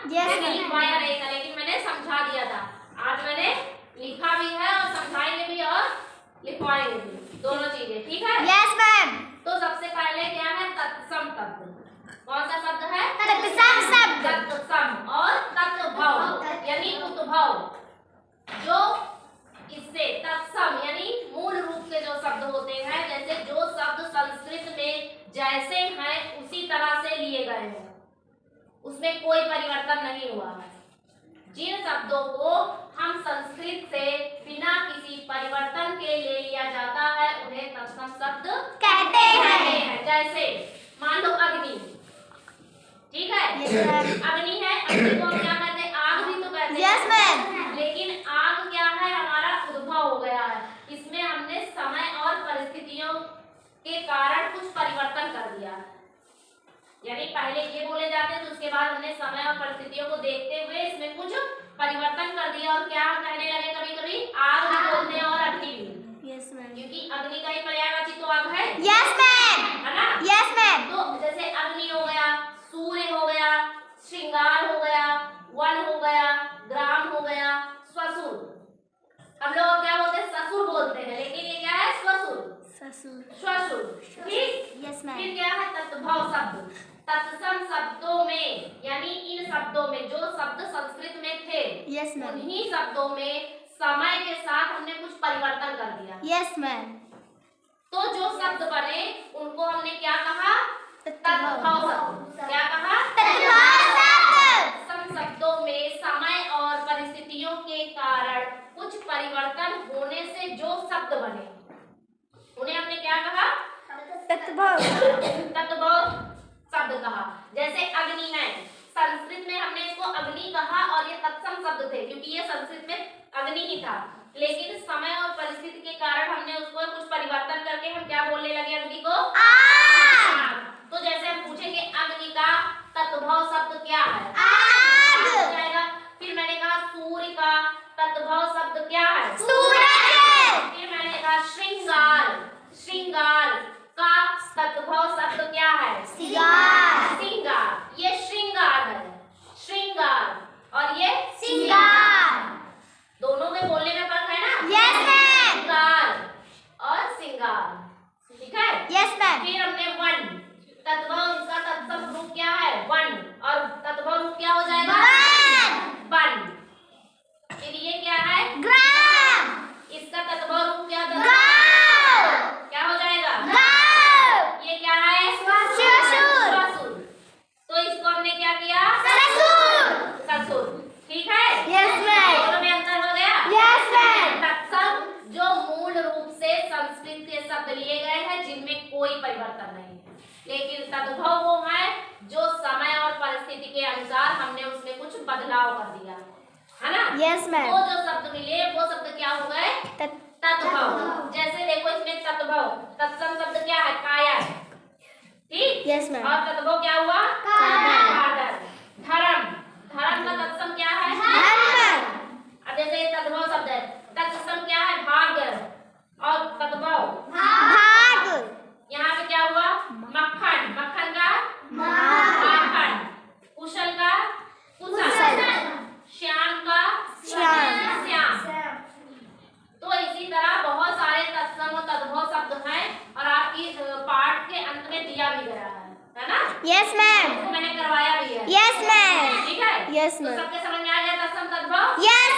लिखवाया नहीं था, लेकिन मैंने समझा दिया था। आज मैंने लिखा भी है और समझाएंगे भी और लिखवाएंगे भी, दोनों चीजें, ठीक है? Yes ma'am. तो सबसे पहले क्या है? तत्सम शब्द। कौन सा शब्द है? तत्सम शब्द। तत्सम और तत्भव यानी उद्भव। जो इससे तत्सम यानी मूल रूप से जो शब्द होते हैं, जैसे जो शब्द संस्कृत में जैसे हैं उसी तरह से लिए गए हैं, उसमें कोई परिवर्तन नहीं हुआ है। जिन शब्दों को हम संस्कृत से बिना किसी परिवर्तन के ले लिया जाता है उन्हें तत्सम शब्द कहते हैं। जैसे मान लो अग्नि, ठीक है? अग्नि है, अग्नि को हम क्या कहते हैं? आग भी तो कहते हैं। Yes ma'am. लेकिन आग क्या है? हमारा उद्भव हो गया है। इसमें हमने समय और परिस्थितियों के कारण कुछ परिवर्तन कर दिया, यानी पहले ये बोले जाते थे, उसके बाद हमने समय और परिस्थितियों को देखते हुए इसमें कुछ परिवर्तन कर दिया और क्या कहने लगे कभी कभी आग भी बोलते हैं और अग्नि भी। Yes ma'am. क्योंकि अग्नि का ही पर्यायवाची तो आग है। Yes ma'am. है ना? Yes ma'am. तो जैसे अग्नि हो गया, सूर्य हो गया, श्रृंगार हो गया, वन हो गया, ग्राम हो गया, स्वसुर। हम लोग क्या बोलते हैं? ससुर बोलते हैं, लेकिन ये क्या है? स्वसुर। स्वसुर, ठीक? Yes ma'am. फिर क्या है? तत्भव शब्द। तत्सम शब्दों में यानी इन शब्दों में जो शब्द संस्कृत में थे, यस मैम। उन्हीं शब्दों में समय के साथ हमने कुछ परिवर्तन कर दिया। Yes ma'am. तो जो शब्द बने उनको हमने क्या कहा? तत्भव शब्द। क्या कहा? तत्भव शब्द। तत्सम शब्दों में समय और परिस्थितियों के कारण कुछ परिवर्तन होने से जो शब्द बने उन्हें हमने क्या कहा? तत्भव। तत्भव शब्द कहा। जैसे अग्नि है, संस्कृत में हमने इसको अग्नि कहा और ये तत्सम शब्द थे क्योंकि ये संस्कृत में अग्नि ही था, लेकिन समय और परिस्थिति के कारण हमने उसको कुछ परिवर्तन करके हम क्या बोलने लगे? अग्नि को आग। तो जैसे हम पूछेंगे अग्नि का तत्भव शब्द क्या है? आग हो जाएगा। फिर मैंने कहा सूर्य का तत्भव शब्द क्या है? सूरज। फिर मैंने कहा श्रृंगार, श्रृंगार का तत्भव शब्द क्या है? श्रृंगार। श्रृंगार। ये श्रृंगार है, श्रृंगार और ये श्रृंगार। दोनों में बोलने में फर्क है ना? Yes ma'am. श्रृंगार और श्रृंगार, ठीक है? Yes ma'am. फिर हमने वन, तत्भव, इसका तत्सम रूप क्या है? वन, और तत्भव रूप क्या हो जाएगा? वन। फिर ये क्या है? ग्राम। इसका तत्भव रूप क्या होगा? क्या हो जाएगा? ये क्या है? ससुर। ससुर। तो इसको हमने क्या किया? ससुर। ससुर, ठीक है? Yes ma'am. दोनों में अंतर हो गया? Yes ma'am. तत्सम जो मूल रूप से संस्कृत के शब्द लिए गए हैं जिनमें कोई परिवर्तन नहीं है, लेकिन तद्भव वो है जो समय और परिस्थिति के अनुसार हमने उसमें कुछ बदलाव कर दिया, है ना? Yes ma'am. वो जो शब्द मिले वो शब्द क्या हो गए? तत्भव। जैसे देखो इसमें तत्भव, तत्सम शब्द क्या है? काया है, ठीक? Yes ma'am. और तत्भव क्या हुआ? कादर। धर्म, धर्म का तत्सम क्या है? धर्म। अब जैसे तत्भव शब्द है, तत्सम क्या है? भाग्य और तत्भव भाग। यहाँ पे क्या हुआ? मक्खन, मक्खन का माखन, कुशल का कुशल, श्याम का श्याम। श्याम। तो इसी तरह बहुत सारे तत्सम और तद्भव शब्द हैं और आपकी पाठ के अंत में दिया भी गया है ना? Yes ma'am. मैंने करवाया भी है। Yes ma'am. ठीक है? यस तो मैम। सबके समझ में आ गया तत्सम तद्भव? यस